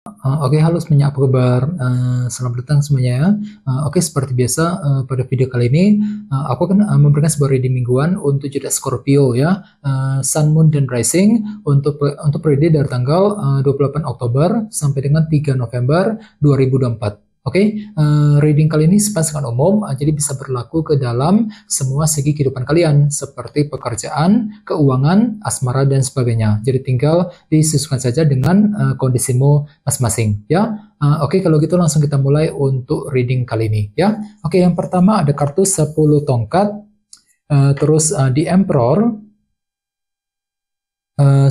Oke, halo semuanya, apa kabar? Selamat datang semuanya ya. Oke, seperti biasa pada video kali ini aku akan memberikan sebuah reading mingguan untuk zodiak Scorpio ya, Sun, Moon, dan Rising untuk periode dari tanggal 28 Oktober sampai dengan 3 November 2024. Oke, reading kali ini sangat umum, jadi bisa berlaku ke dalam semua segi kehidupan kalian, seperti pekerjaan, keuangan, asmara, dan sebagainya. Jadi tinggal disesuaikan saja dengan kondisimu masing-masing, ya. Oke, kalau gitu langsung kita mulai untuk reading kali ini, ya. Oke, yang pertama ada kartu 10 tongkat, terus The Emperor, 9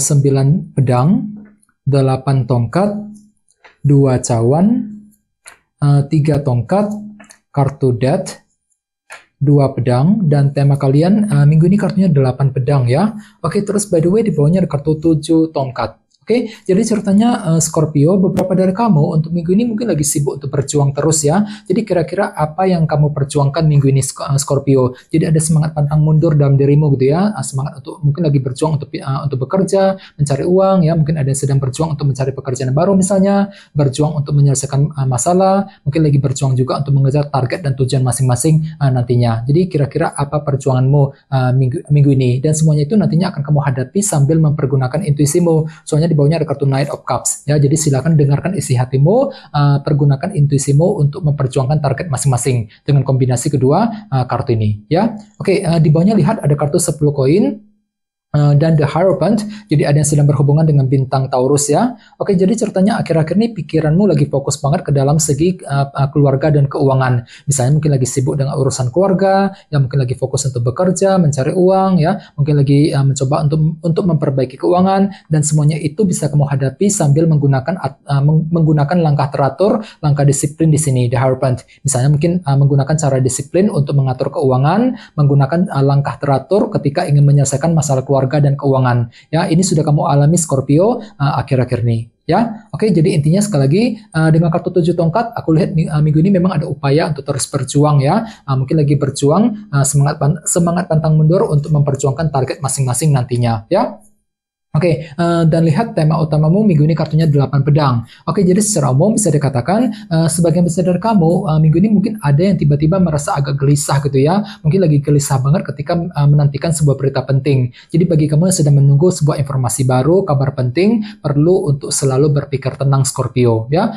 pedang, 8 tongkat, 2 cawan, 3 tongkat, kartu Death, 2 pedang, dan tema kalian minggu ini kartunya 8 pedang ya. Oke, terus by the way di bawahnya ada kartu 7 tongkat. Oke, jadi ceritanya Scorpio, beberapa dari kamu untuk minggu ini mungkin lagi sibuk untuk berjuang terus ya. Jadi kira-kira apa yang kamu perjuangkan minggu ini Scorpio? Jadi ada semangat pantang mundur dalam dirimu gitu ya, semangat untuk mungkin lagi berjuang untuk bekerja, mencari uang ya. Mungkin ada yang sedang berjuang untuk mencari pekerjaan baru misalnya, berjuang untuk menyelesaikan masalah, mungkin lagi berjuang juga untuk mengejar target dan tujuan masing-masing nantinya. Jadi kira-kira apa perjuanganmu minggu ini? Dan semuanya itu nantinya akan kamu hadapi sambil mempergunakan intuisimu. Soalnya di bawahnya ada kartu Knight of Cups ya. Jadi silakan dengarkan isi hatimu, pergunakan intuisimu untuk memperjuangkan target masing-masing dengan kombinasi kedua kartu ini ya. Oke, di bawahnya lihat ada kartu 10 koin dan The Hierophant, jadi ada yang sedang berhubungan dengan bintang Taurus ya. Oke, jadi ceritanya akhir-akhir ini pikiranmu lagi fokus banget ke dalam segi keluarga dan keuangan. Misalnya mungkin lagi sibuk dengan urusan keluarga, ya mungkin lagi fokus untuk bekerja, mencari uang ya, mungkin lagi mencoba untuk memperbaiki keuangan, dan semuanya itu bisa kamu hadapi sambil menggunakan langkah teratur, langkah disiplin di sini The Hierophant. Misalnya mungkin menggunakan cara disiplin untuk mengatur keuangan, menggunakan langkah teratur ketika ingin menyelesaikan masalah keluarga dan keuangan ya. Ini sudah kamu alami Scorpio akhir-akhir ini ya. Oke, jadi intinya sekali lagi dengan kartu 7 tongkat aku lihat minggu ini memang ada upaya untuk terus berjuang ya. Mungkin lagi berjuang, semangat pantang mundur untuk memperjuangkan target masing-masing nantinya ya. Oke, dan lihat tema utamamu minggu ini kartunya 8 pedang. Oke, jadi secara umum bisa dikatakan sebagian besar dari kamu minggu ini mungkin ada yang tiba-tiba merasa agak gelisah gitu ya. Mungkin lagi gelisah banget ketika menantikan sebuah berita penting. Jadi bagi kamu yang sedang menunggu sebuah informasi baru, kabar penting, perlu untuk selalu berpikir tenang Scorpio ya.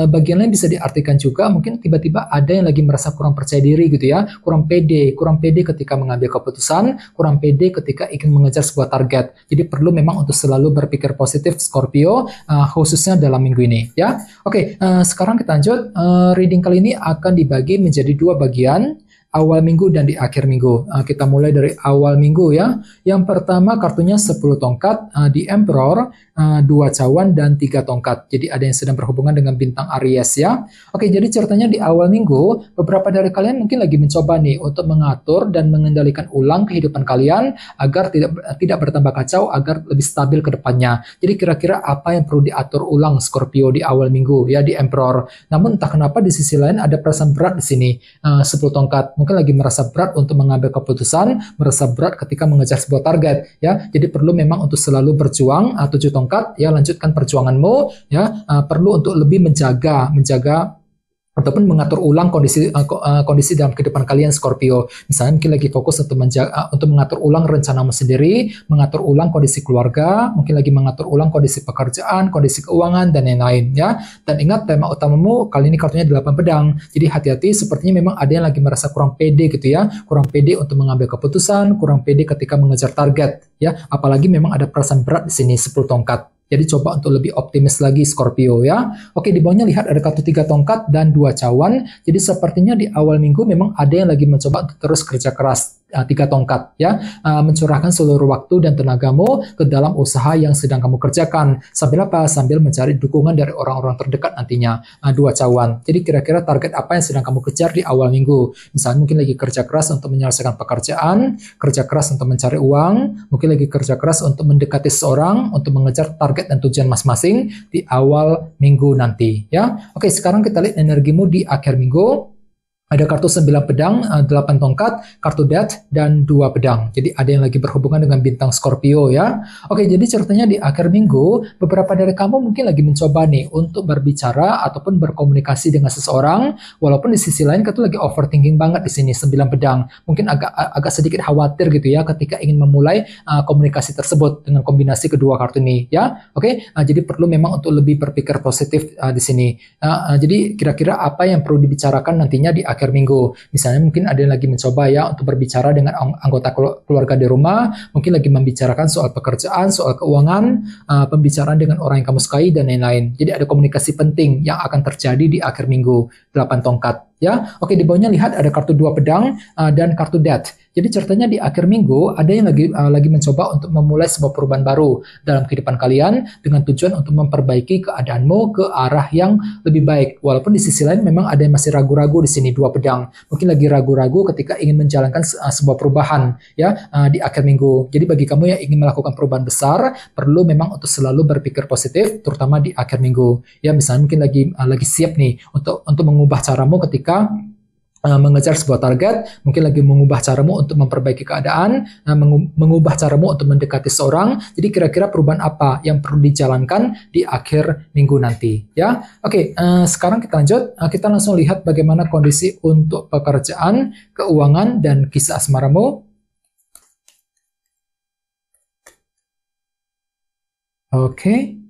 Bagian lain bisa diartikan juga mungkin tiba-tiba ada yang lagi merasa kurang percaya diri gitu ya, kurang pede ketika mengambil keputusan, kurang pede ketika ingin mengejar sebuah target. Jadi perlu memang untuk selalu berpikir positif Scorpio, khususnya dalam minggu ini ya. Oke, sekarang kita lanjut. Reading kali ini akan dibagi menjadi 2 bagian, awal minggu dan di akhir minggu. Kita mulai dari awal minggu ya. Yang pertama kartunya 10 tongkat, The Emperor, 2 cawan dan 3 tongkat. Jadi ada yang sedang berhubungan dengan bintang Aries ya. Oke, jadi ceritanya di awal minggu beberapa dari kalian mungkin lagi mencoba nih untuk mengatur dan mengendalikan ulang kehidupan kalian agar tidak bertambah kacau, agar lebih stabil ke depannya. Jadi kira-kira apa yang perlu diatur ulang Scorpio di awal minggu ya, di Emperor. Namun entah kenapa di sisi lain ada perasaan berat di sini. 10 tongkat mungkin lagi merasa berat untuk mengambil keputusan, merasa berat ketika mengejar sebuah target ya. Jadi perlu memang untuk selalu berjuang. 7 tongkat ya, lanjutkan perjuanganmu ya. Perlu untuk lebih menjaga ataupun mengatur ulang kondisi dalam kehidupan kalian Scorpio. Misalnya mungkin lagi fokus untuk mengatur ulang rencanamu sendiri, mengatur ulang kondisi keluarga, mungkin lagi mengatur ulang kondisi pekerjaan, kondisi keuangan dan lain-lain ya. Dan ingat tema utamamu kali ini kartunya 8 pedang. Jadi hati-hati, sepertinya memang ada yang lagi merasa kurang pede gitu ya, kurang pede untuk mengambil keputusan, kurang pede ketika mengejar target ya. Apalagi memang ada perasaan berat di sini 10 tongkat. Jadi coba untuk lebih optimis lagi Scorpio ya. Oke, di bawahnya lihat ada kartu 3 tongkat dan 2 cawan. Jadi sepertinya di awal minggu memang ada yang lagi mencoba untuk terus kerja keras. 3 tongkat ya, mencurahkan seluruh waktu dan tenagamu ke dalam usaha yang sedang kamu kerjakan. Sambil apa? Sambil mencari dukungan dari orang-orang terdekat nantinya. 2 cawan. Jadi kira-kira target apa yang sedang kamu kejar di awal minggu? Misalnya mungkin lagi kerja keras untuk menyelesaikan pekerjaan, kerja keras untuk mencari uang, mungkin lagi kerja keras untuk mendekati seseorang, untuk mengejar target dan tujuan masing-masing di awal minggu nanti ya. Oke, sekarang kita lihat energimu di akhir minggu. Ada kartu 9 pedang, 8 tongkat, kartu death, dan 2 pedang. Jadi ada yang lagi berhubungan dengan bintang Scorpio ya. Oke, jadi ceritanya di akhir minggu, beberapa dari kamu mungkin lagi mencoba nih untuk berbicara ataupun berkomunikasi dengan seseorang, walaupun di sisi lain kamu lagi overthinking banget di sini, 9 pedang. Mungkin agak sedikit khawatir gitu ya ketika ingin memulai komunikasi tersebut dengan kombinasi kedua kartu ini ya. Oke, jadi perlu memang untuk lebih berpikir positif di sini. Jadi kira-kira apa yang perlu dibicarakan nantinya di akhir minggu. Misalnya mungkin ada yang lagi mencoba ya untuk berbicara dengan anggota keluarga di rumah, mungkin lagi membicarakan soal pekerjaan, soal keuangan, pembicaraan dengan orang yang kamu sukai dan lain-lain. Jadi ada komunikasi penting yang akan terjadi di akhir minggu. 8 tongkat ya. Oke, di bawahnya lihat ada kartu 2 pedang dan kartu death. Jadi ceritanya di akhir minggu ada yang lagi mencoba untuk memulai sebuah perubahan baru dalam kehidupan kalian dengan tujuan untuk memperbaiki keadaanmu ke arah yang lebih baik. Walaupun di sisi lain memang ada yang masih ragu-ragu di sini 2 pedang. Mungkin lagi ragu-ragu ketika ingin menjalankan sebuah perubahan ya di akhir minggu. Jadi bagi kamu yang ingin melakukan perubahan besar, perlu memang untuk selalu berpikir positif terutama di akhir minggu. Ya misalnya mungkin lagi siap nih untuk mengubah caramu ketika mengejar sebuah target, mungkin lagi mengubah caramu untuk memperbaiki keadaan, mengubah caramu untuk mendekati seorang. Jadi kira-kira perubahan apa yang perlu dijalankan di akhir minggu nanti ya. Oke, sekarang kita lanjut, kita langsung lihat bagaimana kondisi untuk pekerjaan, keuangan, dan kisah asmaramu. Oke.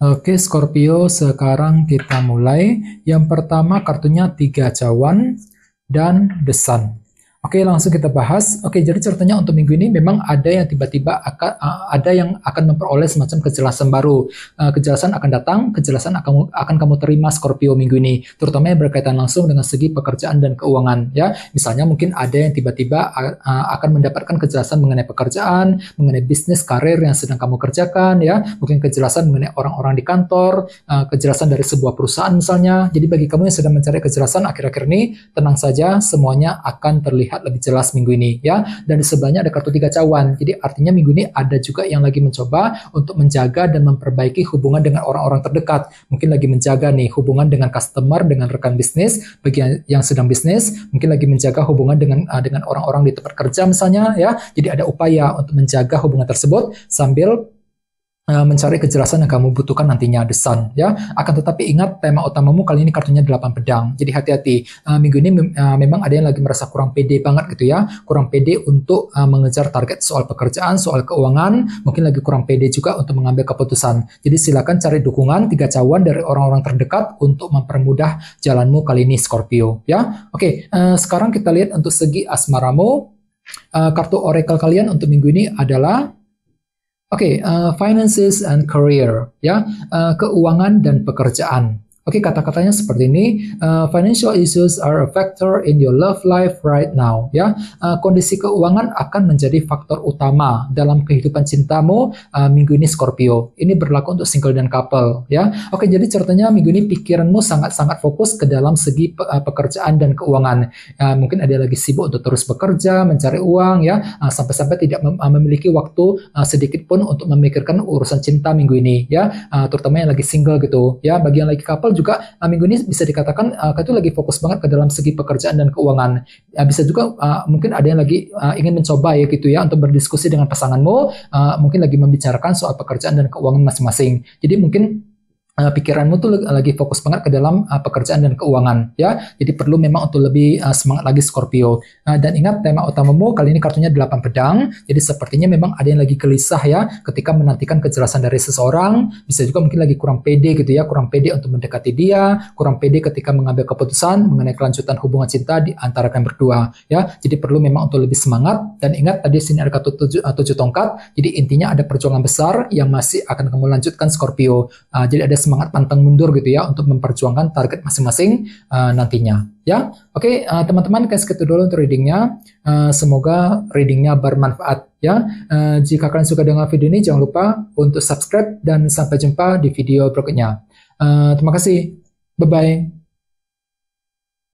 Oke, Scorpio, sekarang kita mulai. Yang pertama kartunya 3 cawan dan The Sun. Oke, langsung kita bahas. Oke, jadi ceritanya untuk minggu ini memang ada yang tiba-tiba akan memperoleh semacam kejelasan baru. Kejelasan akan datang, kejelasan akan kamu terima Scorpio minggu ini, terutama yang berkaitan langsung dengan segi pekerjaan dan keuangan ya. Misalnya mungkin ada yang tiba-tiba akan mendapatkan kejelasan mengenai pekerjaan, mengenai bisnis karir yang sedang kamu kerjakan ya. Mungkin kejelasan mengenai orang-orang di kantor, kejelasan dari sebuah perusahaan misalnya. Jadi bagi kamu yang sedang mencari kejelasan akhir-akhir ini, tenang saja, semuanya akan terlihat lebih jelas minggu ini ya. Dan di sebelahnya ada kartu 3 cawan. Jadi artinya minggu ini ada juga yang lagi mencoba untuk menjaga dan memperbaiki hubungan dengan orang-orang terdekat. Mungkin lagi menjaga nih hubungan dengan customer, dengan rekan bisnis, bagi yang sedang bisnis, mungkin lagi menjaga hubungan dengan orang-orang di tempat kerja misalnya ya. Jadi ada upaya untuk menjaga hubungan tersebut sambil mencari kejelasan yang kamu butuhkan nantinya, The Sun ya. Akan tetapi ingat, tema utamamu kali ini kartunya 8 pedang. Jadi hati-hati. Minggu ini memang ada yang lagi merasa kurang pede banget gitu ya. Kurang pede untuk mengejar target soal pekerjaan, soal keuangan. Mungkin lagi kurang pede juga untuk mengambil keputusan. Jadi silakan cari dukungan 3 cawan dari orang-orang terdekat untuk mempermudah jalanmu kali ini, Scorpio ya. Oke, sekarang kita lihat untuk segi asmaramu. Kartu oracle kalian untuk minggu ini adalah finances and career, ya, keuangan dan pekerjaan. Oke, kata-katanya seperti ini. Financial issues are a factor in your love life right now. Ya, kondisi keuangan akan menjadi faktor utama dalam kehidupan cintamu minggu ini, Scorpio. Ini berlaku untuk single dan couple. Ya, oke. Jadi ceritanya minggu ini pikiranmu sangat-sangat fokus ke dalam segi pekerjaan dan keuangan. Mungkin ada lagi sibuk untuk terus bekerja, mencari uang, ya, sampai-sampai tidak memiliki waktu sedikit pun untuk memikirkan urusan cinta minggu ini. Ya, terutama yang lagi single gitu. Ya, bagi yang lagi couple juga minggu ini bisa dikatakan itu lagi fokus banget ke dalam segi pekerjaan dan keuangan. Bisa juga mungkin ada yang lagi ingin mencoba ya gitu ya untuk berdiskusi dengan pasanganmu, mungkin lagi membicarakan soal pekerjaan dan keuangan masing-masing. Jadi mungkin pikiranmu tuh lagi fokus banget ke dalam pekerjaan dan keuangan ya. Jadi perlu memang untuk lebih semangat lagi, Scorpio. Dan ingat, tema utamamu kali ini kartunya 8 pedang. Jadi sepertinya memang ada yang lagi gelisah ya ketika menantikan kejelasan dari seseorang. Bisa juga mungkin lagi kurang pede gitu ya, kurang pede untuk mendekati dia, kurang pede ketika mengambil keputusan mengenai kelanjutan hubungan cinta di antara kalian berdua ya. Jadi perlu memang untuk lebih semangat. Dan ingat, tadi sini ada kartu 7 tongkat. Jadi intinya ada perjuangan besar yang masih akan kamu lanjutkan, Scorpio. Jadi ada semangat pantang mundur gitu ya untuk memperjuangkan target masing-masing nantinya ya. Oke, teman-teman, kayak segitu dulu untuk readingnya. Semoga readingnya bermanfaat ya. Jika kalian suka dengan video ini, jangan lupa untuk subscribe dan sampai jumpa di video berikutnya. Terima kasih, bye bye.